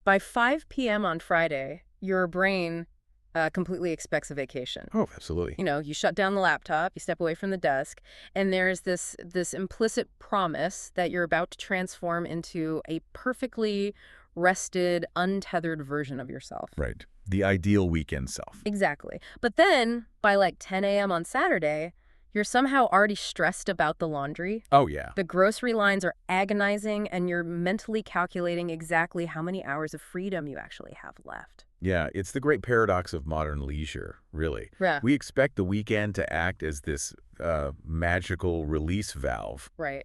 By 5 p.m. on Friday, your brain completely expects a vacation. Oh, absolutely. You know, you shut down the laptop, you step away from the desk, and there's this implicit promise that you're about to transform into a perfectly rested, untethered version of yourself. Right. The ideal weekend self. Exactly. But then, by like 10 a.m. on Saturday, you're somehow already stressed about the laundry. Oh, yeah. The grocery lines are agonizing, and you're mentally calculating exactly how many hours of freedom you actually have left. Yeah, it's the great paradox of modern leisure, really. Yeah. We expect the weekend to act as this magical release valve. Right.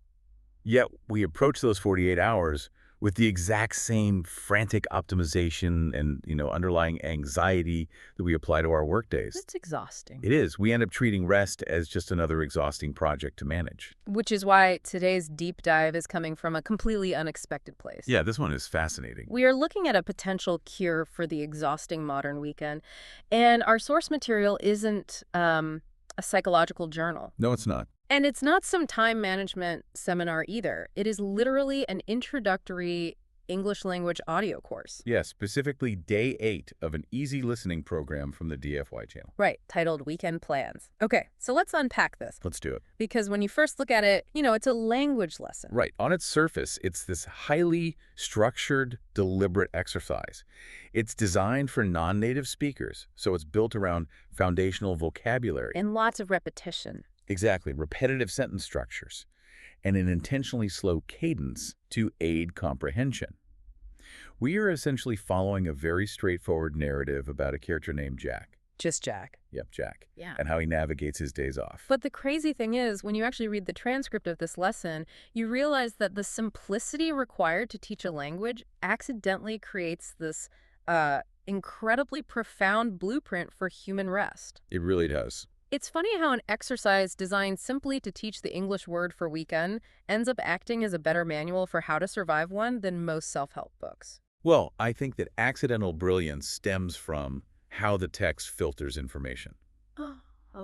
Yet we approach those 48 hours with the exact same frantic optimization and, underlying anxiety that we apply to our workdays. It's exhausting. It is. We end up treating rest as just another exhausting project to manage. Which is why today's deep dive is coming from a completely unexpected place. Yeah, this one is fascinating. We are looking at a potential cure for the exhausting modern weekend, and our source material isn't a psychological journal. No, it's not. And it's not some time management seminar either. It is literally an introductory English language audio course. Yes, specifically day 8 of an easy listening program from the DFY channel. Right, titled Weekend Plans. Okay, so let's unpack this. Let's do it. Because when you first look at it, it's a language lesson. Right. On its surface, it's this highly structured, deliberate exercise. It's designed for non-native speakers, so it's built around foundational vocabulary. And lots of repetition. Exactly. Repetitive sentence structures and an intentionally slow cadence to aid comprehension. We are essentially following a very straightforward narrative about a character named Jack. Just Jack. Yep, Jack. Yeah. And how he navigates his days off. But the crazy thing is, when you actually read the transcript of this lesson, you realize that the simplicity required to teach a language accidentally creates this incredibly profound blueprint for human rest. It really does. It's funny how an exercise designed simply to teach the English word for weekend ends up acting as a better manual for how to survive one than most self-help books. Well, I think that accidental brilliance stems from how the text filters information.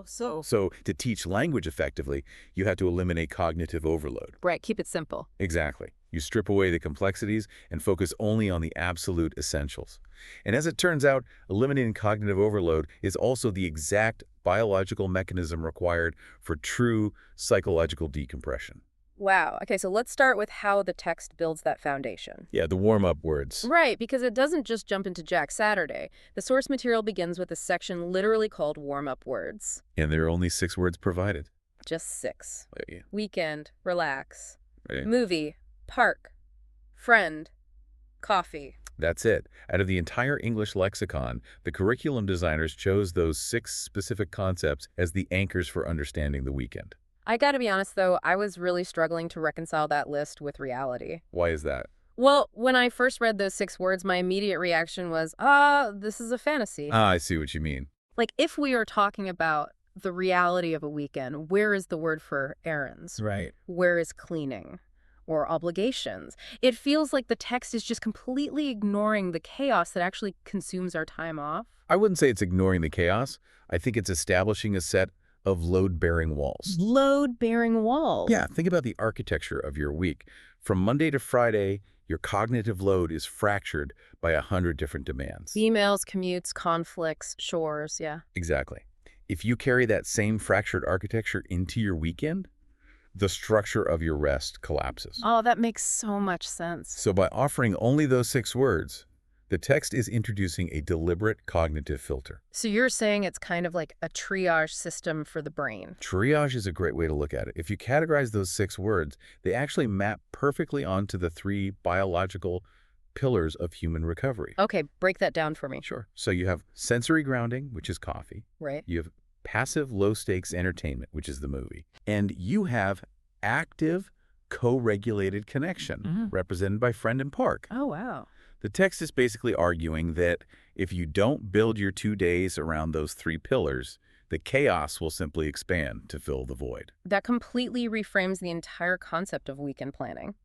So To teach language effectively, you have to eliminate cognitive overload. Right, keep it simple. Exactly. You strip away the complexities and focus only on the absolute essentials. And as it turns out, eliminating cognitive overload is also the exact biological mechanism required for true psychological decompression. Wow. Okay, so let's start with how the text builds that foundation. Yeah, the warm-up words. Right, because it doesn't just jump into Jack Saturday. The source material begins with a section literally called warm-up words. And there are only 6 words provided. Just 6. Yeah. Weekend, relax, Right. movie, park, friend, coffee. That's it. Out of the entire English lexicon, the curriculum designers chose those 6 specific concepts as the anchors for understanding the weekend. I gotta be honest, though, I was really struggling to reconcile that list with reality. Why is that? Well, when I first read those 6 words, my immediate reaction was, this is a fantasy. I see what you mean. Like, if we are talking about the reality of a weekend, where is the word for errands? Right. Where is cleaning? Or obligations? It feels like the text is just completely ignoring the chaos that actually consumes our time off. I wouldn't say it's ignoring the chaos. I think it's establishing a set of load-bearing walls. Load-bearing walls? Yeah, think about the architecture of your week. From Monday to Friday, your cognitive load is fractured by 100 different demands. Emails, commutes, conflicts, chores, yeah. Exactly. If you carry that same fractured architecture into your weekend, the structure of your rest collapses. Oh, that makes so much sense. So by offering only those 6 words, the text is introducing a deliberate cognitive filter. So you're saying it's kind of like a triage system for the brain. Triage is a great way to look at it. If you categorize those 6 words, they actually map perfectly onto the 3 biological pillars of human recovery. Okay, break that down for me. Sure. So you have sensory grounding, which is coffee. Right. You have passive low-stakes entertainment, which is the movie. And you have active, co-regulated connection, represented by friend and park. Oh, wow. The text is basically arguing that if you don't build your 2 days around those 3 pillars, the chaos will simply expand to fill the void. That completely reframes the entire concept of weekend planning.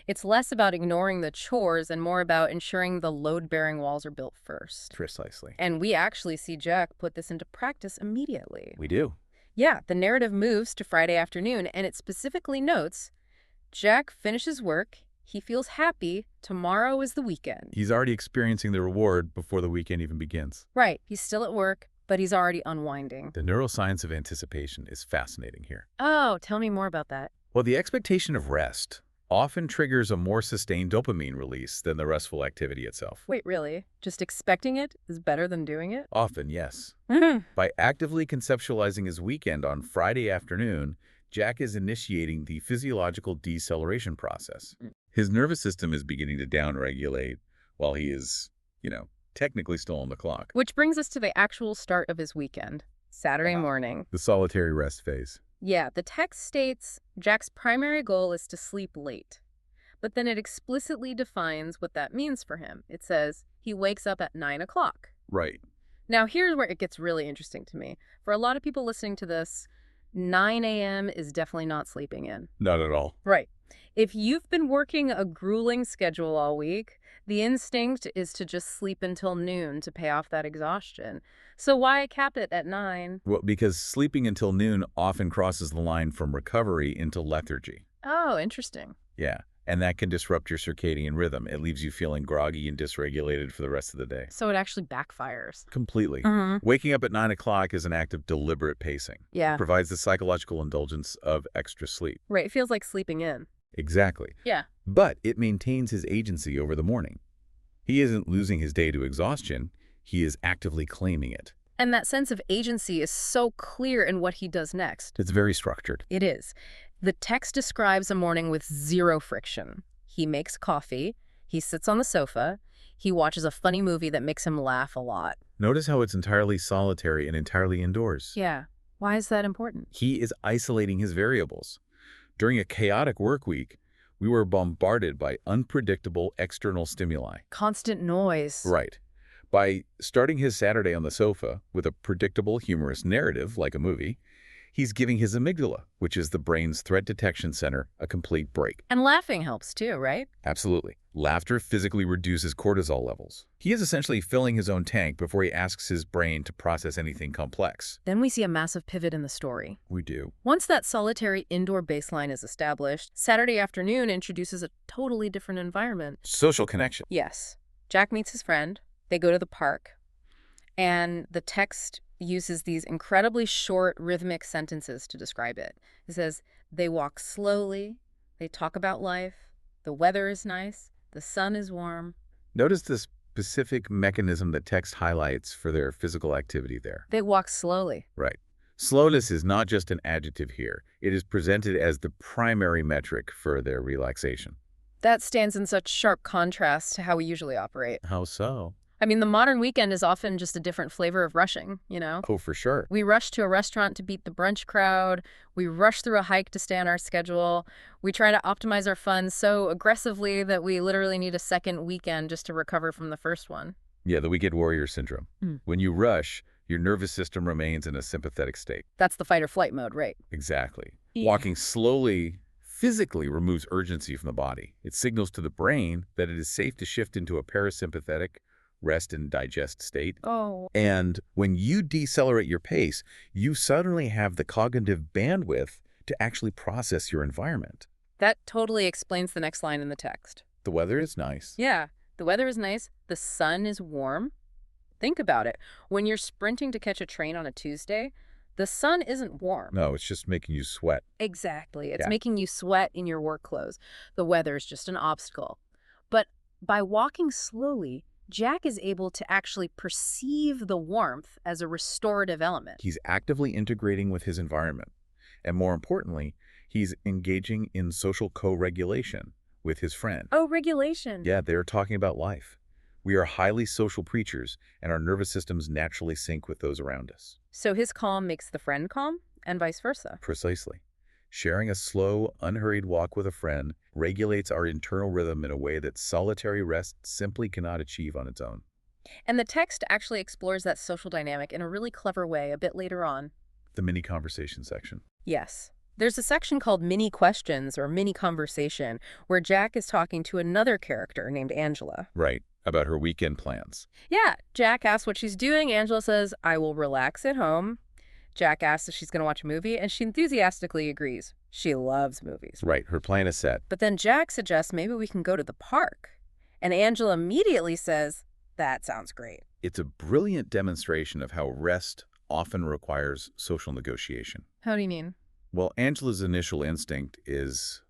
It's less about ignoring the chores and more about ensuring the load-bearing walls are built first. Precisely. And we actually see Jack put this into practice immediately. We do. Yeah, the narrative moves to Friday afternoon, and it specifically notes Jack finishes work, He feels happy. Tomorrow is the weekend. He's already experiencing the reward before the weekend even begins. Right. He's still at work, but he's already unwinding. The neuroscience of anticipation is fascinating here. Oh, tell me more about that. Well, the expectation of rest often triggers a more sustained dopamine release than the restful activity itself. Wait, really? Just expecting it is better than doing it? Often, yes. By actively conceptualizing his weekend on Friday afternoon, Jack is initiating the physiological deceleration process. His nervous system is beginning to downregulate while he is, technically still on the clock. Which brings us to the actual start of his weekend, Saturday morning. The solitary rest phase. Yeah, the text states Jack's primary goal is to sleep late. But then it explicitly defines what that means for him. It says he wakes up at 9 o'clock. Right. Now, here's where it gets really interesting to me. For a lot of people listening to this, 9 a.m. is definitely not sleeping in. Not at all. Right. If you've been working a grueling schedule all week, the instinct is to just sleep until noon to pay off that exhaustion. So why cap it at 9? Well, because sleeping until noon often crosses the line from recovery into lethargy. Oh, interesting. Yeah, and that can disrupt your circadian rhythm. It leaves you feeling groggy and dysregulated for the rest of the day. So it actually backfires. Completely. Waking up at 9 o'clock is an act of deliberate pacing. Yeah. It provides the psychological indulgence of extra sleep. Right, it feels like sleeping in. Exactly. Yeah. But it maintains his agency over the morning. He isn't losing his day to exhaustion. He is actively claiming it. And that sense of agency is so clear in what he does next. It's very structured. It is. The text describes a morning with zero friction. He makes coffee. He sits on the sofa. He watches a funny movie that makes him laugh a lot. Notice how it's entirely solitary and entirely indoors. Yeah. Why is that important? He is isolating his variables. During a chaotic work week, we were bombarded by unpredictable external stimuli. Constant noise. Right. By starting his Saturday on the sofa with a predictable, humorous narrative, like a movie, he's giving his amygdala, which is the brain's threat detection center, a complete break. And laughing helps too, right? Absolutely. Laughter physically reduces cortisol levels. He is essentially filling his own tank before he asks his brain to process anything complex. Then we see a massive pivot in the story. We do. Once that solitary indoor baseline is established, Saturday afternoon introduces a totally different environment. Social connection. Yes. Jack meets his friend. They go to the park. And the text uses these incredibly short rhythmic sentences to describe it. It says, they walk slowly. They talk about life. The weather is nice. The sun is warm. Notice the specific mechanism the text highlights for their physical activity there. They walk slowly. Right. Slowness is not just an adjective here. It is presented as the primary metric for their relaxation. That stands in such sharp contrast to how we usually operate. How so? I mean, the modern weekend is often just a different flavor of rushing, you know? Oh, for sure. We rush to a restaurant to beat the brunch crowd. We rush through a hike to stay on our schedule. We try to optimize our fun so aggressively that we literally need a second weekend just to recover from the first one. Yeah, the weekend warrior syndrome. When you rush, your nervous system remains in a sympathetic state. That's the fight or flight mode, right? Exactly. Yeah. Walking slowly physically removes urgency from the body. It signals to the brain that it is safe to shift into a parasympathetic, rest and digest state. Oh. And when you decelerate your pace, you suddenly have the cognitive bandwidth to actually process your environment. That totally explains the next line in the text. The weather is nice. Yeah, the weather is nice. The sun is warm. Think about it. When you're sprinting to catch a train on a Tuesday, the sun isn't warm. No, it's just making you sweat. Exactly. It's Yeah. making you sweat in your work clothes. The weather is just an obstacle. But by walking slowly, Jack is able to actually perceive the warmth as a restorative element. He's actively integrating with his environment. And more importantly, he's engaging in social co-regulation with his friend. Oh, regulation. Yeah, they're talking about life. We are highly social creatures, and our nervous systems naturally sync with those around us. So his calm makes the friend calm, and vice versa. Precisely. Sharing a slow, unhurried walk with a friend regulates our internal rhythm in a way that solitary rest simply cannot achieve on its own. And the text actually explores that social dynamic in a really clever way a bit later on. The mini conversation section. Yes. There's a section called Mini Questions or Mini Conversation where Jack is talking to another character named Angela. Right, about her weekend plans. Yeah, Jack asks what she's doing. Angela says, I will relax at home. Jack asks if she's going to watch a movie, and she enthusiastically agrees. She loves movies. Right, her plan is set. But then Jack suggests maybe we can go to the park. And Angela immediately says, that sounds great. It's a brilliant demonstration of how rest often requires social negotiation. How do you mean? Well, Angela's initial instinct is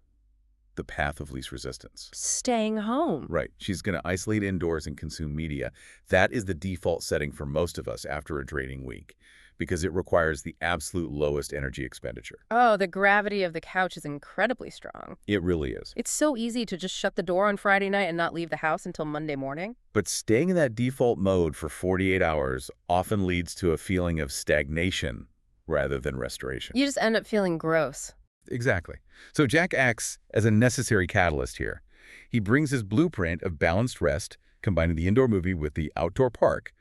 the path of least resistance. Staying home. Right. She's going to isolate indoors and consume media. That is the default setting for most of us after a draining week because it requires the absolute lowest energy expenditure. Oh, the gravity of the couch is incredibly strong. It really is. It's so easy to just shut the door on Friday night and not leave the house until Monday morning. But staying in that default mode for 48 hours often leads to a feeling of stagnation rather than restoration. You just end up feeling gross. Exactly. So Jack acts as a necessary catalyst here. He brings his blueprint of balanced rest, combining the indoor movie with the outdoor park,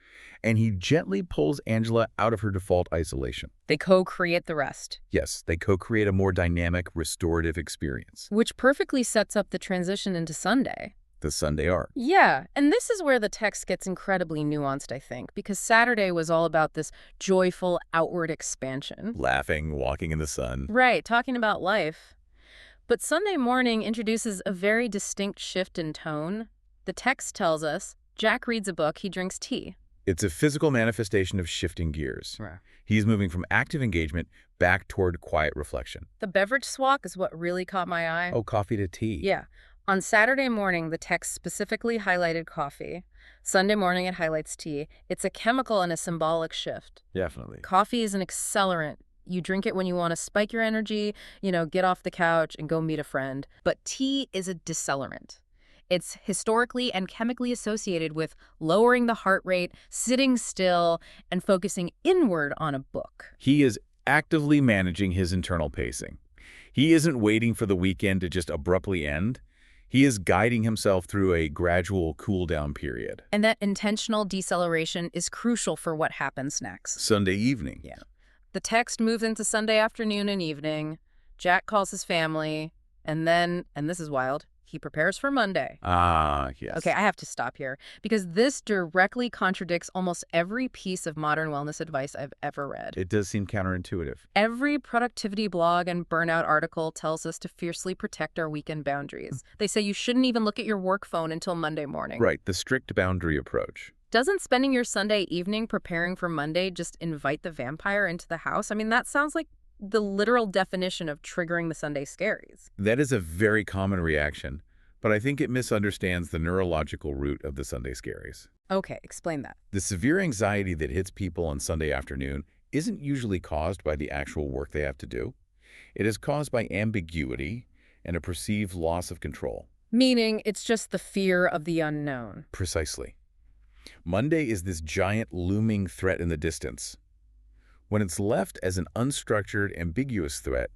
and he gently pulls Angela out of her default isolation. They co-create the rest. Yes, they co-create a more dynamic, restorative experience. Which perfectly sets up the transition into Sunday. The Sunday arc. Yeah, and this is where the text gets incredibly nuanced, I think, because Saturday was all about this joyful outward expansion. Laughing, walking in the sun. Right, talking about life. But Sunday morning introduces a very distinct shift in tone. The text tells us Jack reads a book, he drinks tea. It's a physical manifestation of shifting gears. Right. He's moving from active engagement back toward quiet reflection. The beverage swap is what really caught my eye. Oh, coffee to tea. Yeah. On Saturday morning, the text specifically highlighted coffee. Sunday morning, it highlights tea. It's a chemical and a symbolic shift. Definitely. Coffee is an accelerant. You drink it when you want to spike your energy, get off the couch and go meet a friend. But tea is a decelerant. It's historically and chemically associated with lowering the heart rate, sitting still, and focusing inward on a book. He is actively managing his internal pacing. He isn't waiting for the weekend to just abruptly end. He is guiding himself through a gradual cool-down period. And that intentional deceleration is crucial for what happens next. Sunday evening. Yeah. The text moves into Sunday afternoon and evening. Jack calls his family, and then, and this is wild, he prepares for Monday. Ah, yes. Okay, I have to stop here because this directly contradicts almost every piece of modern wellness advice I've ever read. It does seem counterintuitive. Every productivity blog and burnout article tells us to fiercely protect our weekend boundaries. They say you shouldn't even look at your work phone until Monday morning. Right, the strict boundary approach. Doesn't spending your Sunday evening preparing for Monday just invite the vampire into the house? I mean, that sounds like the literal definition of triggering the Sunday scaries. That is a very common reaction, but I think it misunderstands the neurological root of the Sunday scaries. Okay, explain that. The severe anxiety that hits people on Sunday afternoon isn't usually caused by the actual work they have to do. It is caused by ambiguity and a perceived loss of control. Meaning it's just the fear of the unknown. Precisely. Monday is this giant looming threat in the distance. When it's left as an unstructured, ambiguous threat,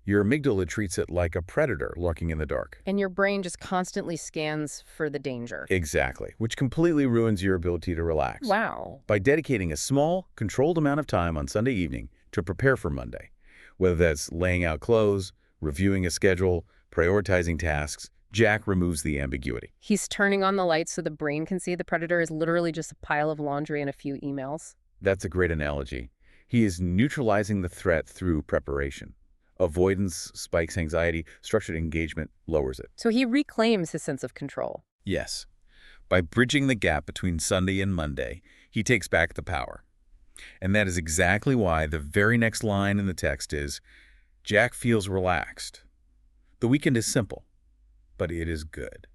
your amygdala treats it like a predator lurking in the dark. And your brain just constantly scans for the danger. Exactly, which completely ruins your ability to relax. Wow. By dedicating a small, controlled amount of time on Sunday evening to prepare for Monday, whether that's laying out clothes, reviewing a schedule, prioritizing tasks, Jack removes the ambiguity. He's turning on the lights so the brain can see the predator is literally just a pile of laundry and a few emails. That's a great analogy. He is neutralizing the threat through preparation. Avoidance spikes anxiety, structured engagement lowers it. So he reclaims his sense of control. Yes. By bridging the gap between Sunday and Monday, he takes back the power. And that is exactly why the very next line in the text is, Jack feels relaxed. The weekend is simple, but it is good.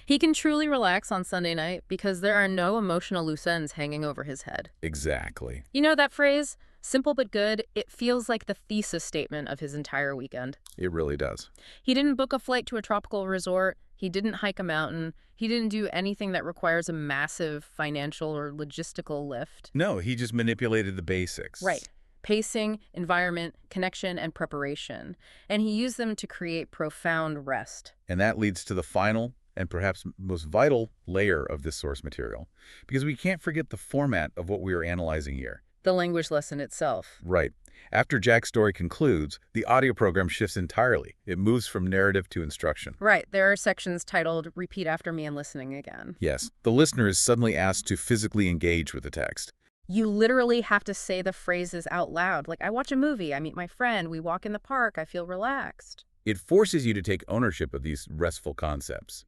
He can truly relax on Sunday night because there are no emotional loose ends hanging over his head. Exactly. You know that phrase, simple but good? It feels like the thesis statement of his entire weekend. It really does. He didn't book a flight to a tropical resort. He didn't hike a mountain. He didn't do anything that requires a massive financial or logistical lift. No, he just manipulated the basics. Right. Pacing, environment, connection, and preparation. And he used them to create profound rest. And that leads to the final and perhaps most vital layer of this source material, because we can't forget the format of what we are analyzing here. The language lesson itself. Right. After Jack's story concludes, the audio program shifts entirely. It moves from narrative to instruction. Right. There are sections titled, Repeat After Me and Listening Again. Yes. The listener is suddenly asked to physically engage with the text. You literally have to say the phrases out loud. Like, I watch a movie, I meet my friend, we walk in the park, I feel relaxed. It forces you to take ownership of these restful concepts.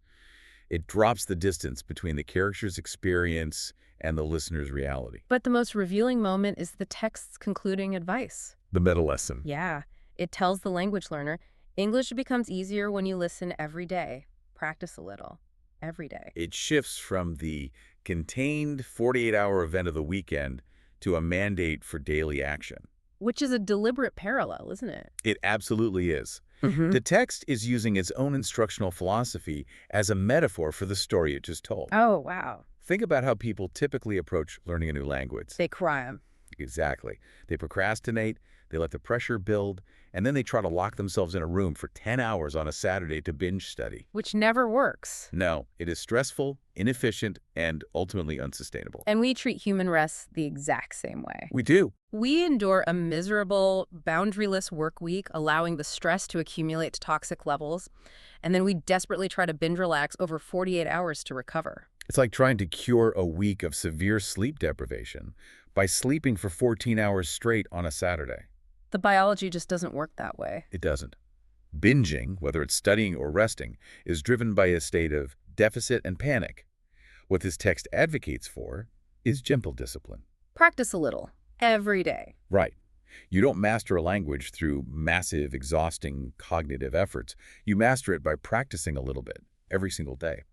It drops the distance between the character's experience and the listener's reality. But the most revealing moment is the text's concluding advice. The meta lesson. Yeah, it tells the language learner, English becomes easier when you listen every day. Practice a little. Every day. It shifts from the contained 48-hour event of the weekend to a mandate for daily action. Which is a deliberate parallel, isn't it? It absolutely is. The text is using its own instructional philosophy as a metaphor for the story it just told. Oh, wow. Think about how people typically approach learning a new language. They cry. Exactly. They procrastinate, they let the pressure build, and then they try to lock themselves in a room for 10 hours on a Saturday to binge study. Which never works. No, it is stressful, inefficient, and ultimately unsustainable. And we treat human rest the exact same way. We do. We endure a miserable, boundaryless work week, allowing the stress to accumulate to toxic levels, and then we desperately try to binge relax over 48 hours to recover. It's like trying to cure a week of severe sleep deprivation by sleeping for 14 hours straight on a Saturday. The biology just doesn't work that way. It doesn't. Binging, whether it's studying or resting, is driven by a state of deficit and panic. What this text advocates for is gentle discipline. Practice a little. Every day. Right. You don't master a language through massive, exhausting cognitive efforts. You master it by practicing a little bit every single day.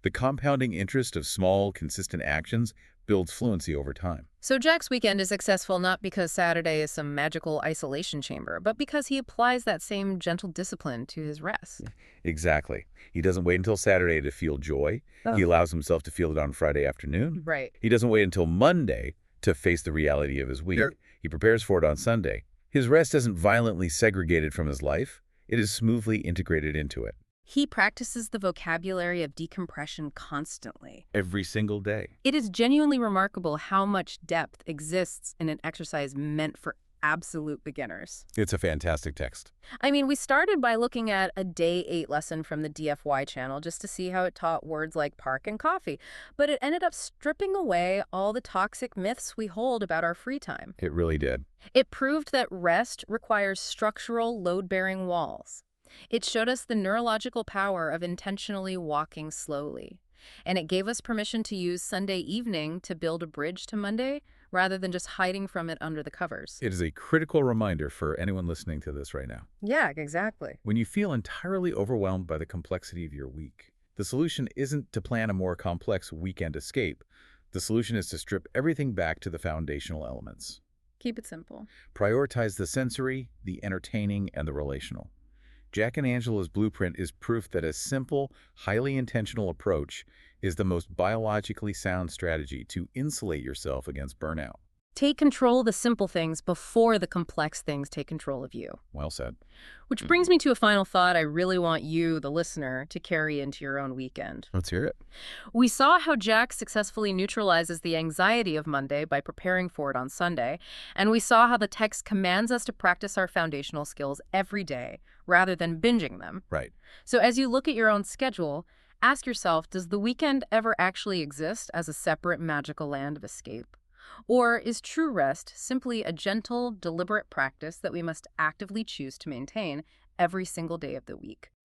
The compounding interest of small, consistent actions builds fluency over time. So Jack's weekend is successful not because Saturday is some magical isolation chamber, but because he applies that same gentle discipline to his rest. Exactly. He doesn't wait until Saturday to feel joy. He allows himself to feel it on Friday afternoon. Right. He doesn't wait until Monday to face the reality of his week. He prepares for it on Sunday. His rest isn't violently segregated from his life. It is smoothly integrated into it. He practices the vocabulary of decompression constantly. Every single day. It is genuinely remarkable how much depth exists in an exercise meant for absolute beginners. It's a fantastic text. I mean, we started by looking at a day 8 lesson from the DFY channel just to see how it taught words like park and coffee, but it ended up stripping away all the toxic myths we hold about our free time. It really did. It proved that rest requires structural, load-bearing walls. It showed us the neurological power of intentionally walking slowly. And it gave us permission to use Sunday evening to build a bridge to Monday rather than just hiding from it under the covers. It is a critical reminder for anyone listening to this right now. Yeah, exactly. When you feel entirely overwhelmed by the complexity of your week, the solution isn't to plan a more complex weekend escape. The solution is to strip everything back to the foundational elements. Keep it simple. Prioritize the sensory, the entertaining, and the relational. Jack and Angela's blueprint is proof that a simple, highly intentional approach is the most biologically sound strategy to insulate yourself against burnout. Take control of the simple things before the complex things take control of you. Well said. Which brings me to a final thought I really want you, the listener, to carry into your own weekend. Let's hear it. We saw how Jack successfully neutralizes the anxiety of Monday by preparing for it on Sunday, and we saw how the text commands us to practice our foundational skills every day rather than binging them. Right. So as you look at your own schedule, ask yourself, does the weekend ever actually exist as a separate magical land of escape? Or is true rest simply a gentle, deliberate practice that we must actively choose to maintain every single day of the week?